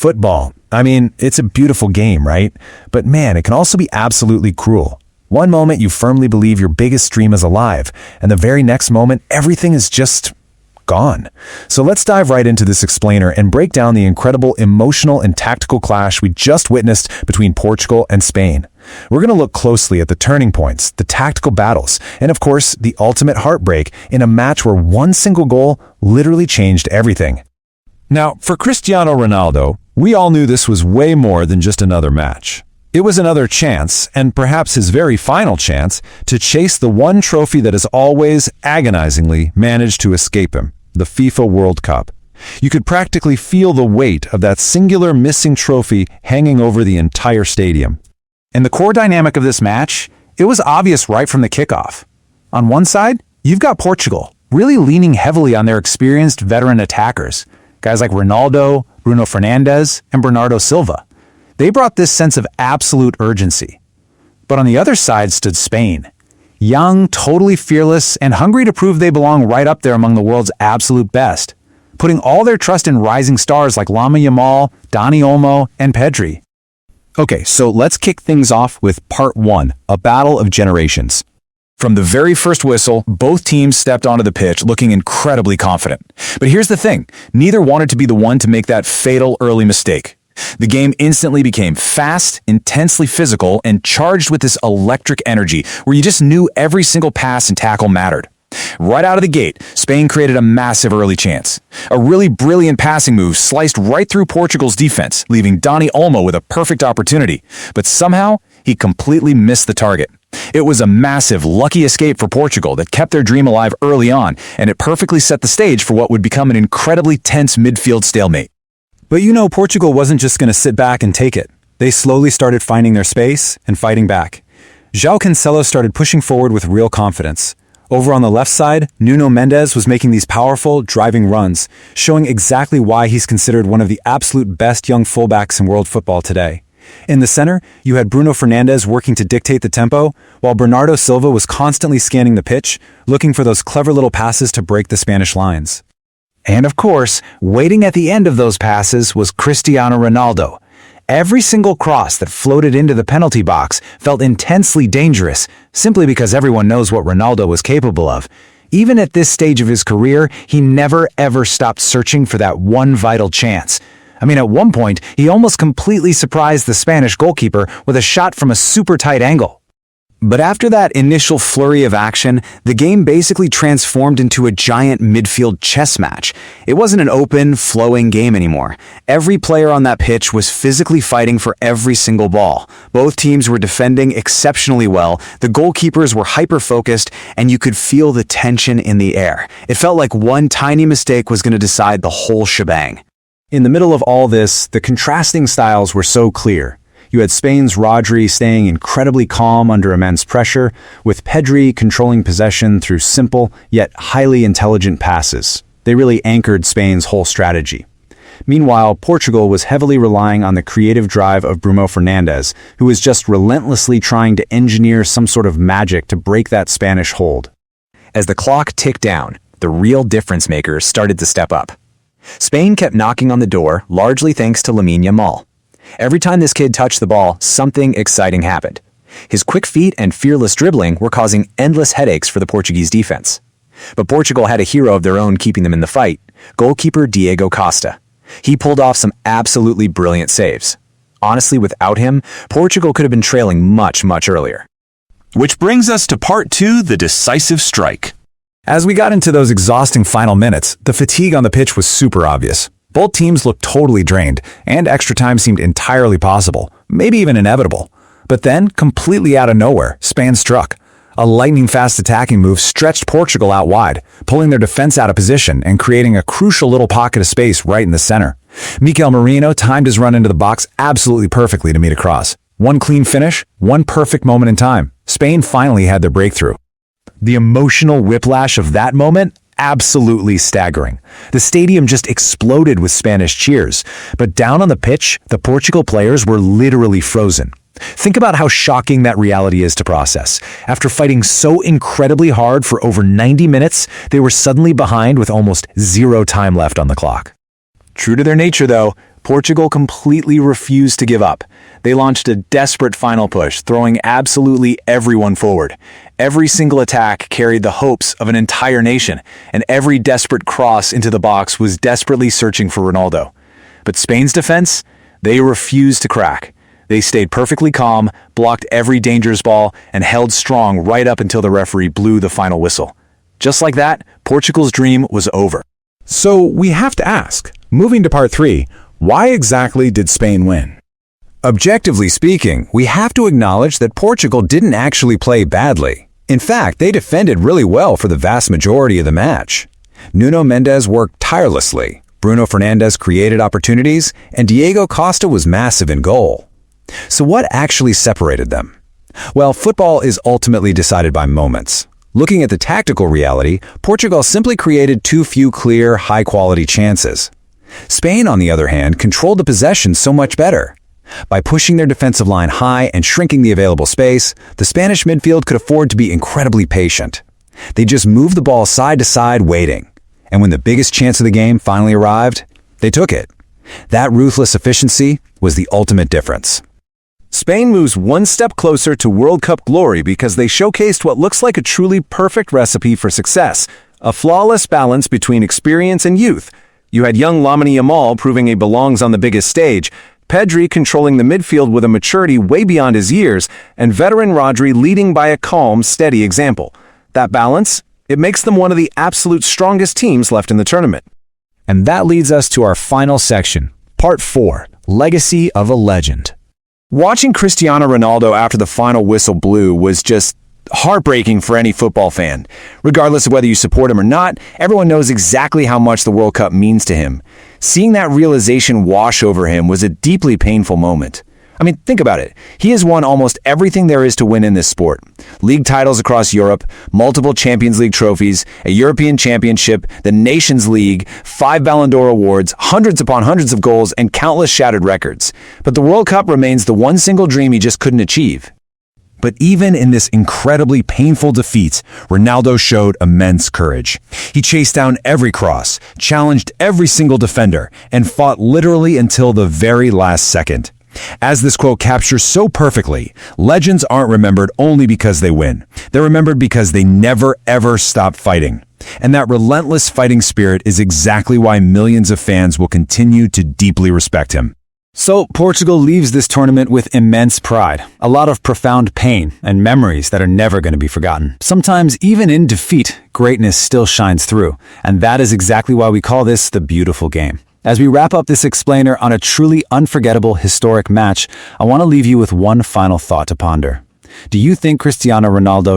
Football. I mean, it's a beautiful game, right? But man, it can also be absolutely cruel. One moment you firmly believe your biggest dream is alive, and the very next moment, everything is just gone. So let's dive right into this explainer and break down the incredible emotional and tactical clash we just witnessed between Portugal and Spain. We're going to look closely at the turning points, the tactical battles, and of course, the ultimate heartbreak in a match where one single goal literally changed everything. Now, for Cristiano Ronaldo, we all knew this was way more than just another match. It was another chance, and perhaps his very final chance, to chase the one trophy that has always agonizingly managed to escape him, the FIFA World Cup. You could practically feel the weight of that singular missing trophy hanging over the entire stadium. And the core dynamic of this match, it was obvious right from the kickoff. On one side, you've got Portugal, really leaning heavily on their experienced veteran attackers, guys like Ronaldo, Bruno Fernandes, and Bernardo Silva. They brought this sense of absolute urgency. But on the other side stood Spain. Young, totally fearless, and hungry to prove they belong right up there among the world's absolute best, putting all their trust in rising stars like Lamine Yamal, Dani Olmo, and Pedri. Okay, so let's kick things off with part one, a battle of generations. From the very first whistle, both teams stepped onto the pitch looking incredibly confident. But here's the thing, neither wanted to be the one to make that fatal early mistake. The game instantly became fast, intensely physical, and charged with this electric energy where you just knew every single pass and tackle mattered. Right out of the gate, Spain created a massive early chance. A really brilliant passing move sliced right through Portugal's defense, leaving Dani Olmo with a perfect opportunity. But somehow, he completely missed the target. It was a massive, lucky escape for Portugal that kept their dream alive early on, and it perfectly set the stage for what would become an incredibly tense midfield stalemate. But you know, Portugal wasn't just going to sit back and take it. They slowly started finding their space and fighting back. João Cancelo started pushing forward with real confidence. Over on the left side, Nuno Mendes was making these powerful, driving runs, showing exactly why he's considered one of the absolute best young fullbacks in world football today. In the center, you had Bruno Fernandes working to dictate the tempo, while Bernardo Silva was constantly scanning the pitch, looking for those clever little passes to break the Spanish lines. And of course, waiting at the end of those passes was Cristiano Ronaldo. Every single cross that floated into the penalty box felt intensely dangerous, simply because everyone knows what Ronaldo was capable of. Even at this stage of his career, he never ever stopped searching for that one vital chance. I mean, at one point, he almost completely surprised the Spanish goalkeeper with a shot from a super tight angle. But after that initial flurry of action, the game basically transformed into a giant midfield chess match. It wasn't an open, flowing game anymore. Every player on that pitch was physically fighting for every single ball. Both teams were defending exceptionally well, the goalkeepers were hyper-focused, and you could feel the tension in the air. It felt like one tiny mistake was going to decide the whole shebang. In the middle of all this, the contrasting styles were so clear. You had Spain's Rodri staying incredibly calm under immense pressure, with Pedri controlling possession through simple yet highly intelligent passes. They really anchored Spain's whole strategy. Meanwhile, Portugal was heavily relying on the creative drive of Bruno Fernandes, who was just relentlessly trying to engineer some sort of magic to break that Spanish hold. As the clock ticked down, the real difference makers started to step up. Spain kept knocking on the door, largely thanks to Lamine Yamal. Every time this kid touched the ball, something exciting happened. His quick feet and fearless dribbling were causing endless headaches for the Portuguese defense. But Portugal had a hero of their own keeping them in the fight, goalkeeper Diego Costa. He pulled off some absolutely brilliant saves. Honestly, without him, Portugal could have been trailing much, much earlier. Which brings us to part two, the decisive strike. As we got into those exhausting final minutes, the fatigue on the pitch was super obvious. Both teams looked totally drained, and extra time seemed entirely possible, maybe even inevitable. But then, completely out of nowhere, Spain struck. A lightning-fast attacking move stretched Portugal out wide, pulling their defense out of position and creating a crucial little pocket of space right in the center. Mikel Merino timed his run into the box absolutely perfectly to meet a cross. One clean finish, one perfect moment in time. Spain finally had their breakthrough. The emotional whiplash of that moment? Absolutely staggering. The stadium just exploded with Spanish cheers, but down on the pitch, the Portugal players were literally frozen. Think about how shocking that reality is to process. After fighting so incredibly hard for over 90 minutes, they were suddenly behind with almost zero time left on the clock. True to their nature, though, Portugal completely refused to give up. They launched a desperate final push, throwing absolutely everyone forward. Every single attack carried the hopes of an entire nation, and every desperate cross into the box was desperately searching for Ronaldo. But Spain's defense? They refused to crack. They stayed perfectly calm, blocked every dangerous ball, and held strong right up until the referee blew the final whistle. Just like that, Portugal's dream was over. So we have to ask, moving to part 3, why exactly did Spain win? Objectively speaking, we have to acknowledge that Portugal didn't actually play badly. In fact, they defended really well for the vast majority of the match. Nuno Mendes worked tirelessly, Bruno Fernandes created opportunities, and Diego Costa was massive in goal. So what actually separated them? Well, football is ultimately decided by moments. Looking at the tactical reality, Portugal simply created too few clear, high-quality chances. Spain, on the other hand, controlled the possession so much better. By pushing their defensive line high and shrinking the available space, the Spanish midfield could afford to be incredibly patient. They just moved the ball side to side, waiting. And when the biggest chance of the game finally arrived, they took it. That ruthless efficiency was the ultimate difference. Spain moves one step closer to World Cup glory because they showcased what looks like a truly perfect recipe for success, a flawless balance between experience and youth. You had young Lamine Yamal proving he belongs on the biggest stage, Pedri controlling the midfield with a maturity way beyond his years, and veteran Rodri leading by a calm, steady example. That balance, it makes them one of the absolute strongest teams left in the tournament. And that leads us to our final section, part 4, Legacy of a Legend. Watching Cristiano Ronaldo after the final whistle blew was just heartbreaking for any football fan. Regardless of whether you support him or not, everyone knows exactly how much the World Cup means to him. Seeing that realization wash over him was a deeply painful moment. I mean, think about it. He has won almost everything there is to win in this sport. League titles across Europe, multiple Champions League trophies, a European Championship, the Nations League, 5 Ballon d'Or awards, hundreds upon hundreds of goals, and countless shattered records. But the World Cup remains the one single dream he just couldn't achieve. But even in this incredibly painful defeat, Ronaldo showed immense courage. He chased down every cross, challenged every single defender, and fought literally until the very last second. As this quote captures so perfectly, legends aren't remembered only because they win. They're remembered because they never ever stop fighting. And that relentless fighting spirit is exactly why millions of fans will continue to deeply respect him. So, Portugal leaves this tournament with immense pride, a lot of profound pain, and memories that are never going to be forgotten. Sometimes, even in defeat, greatness still shines through, and that is exactly why we call this the beautiful game. As we wrap up this explainer on a truly unforgettable historic match, I want to leave you with one final thought to ponder. Do you think Cristiano Ronaldo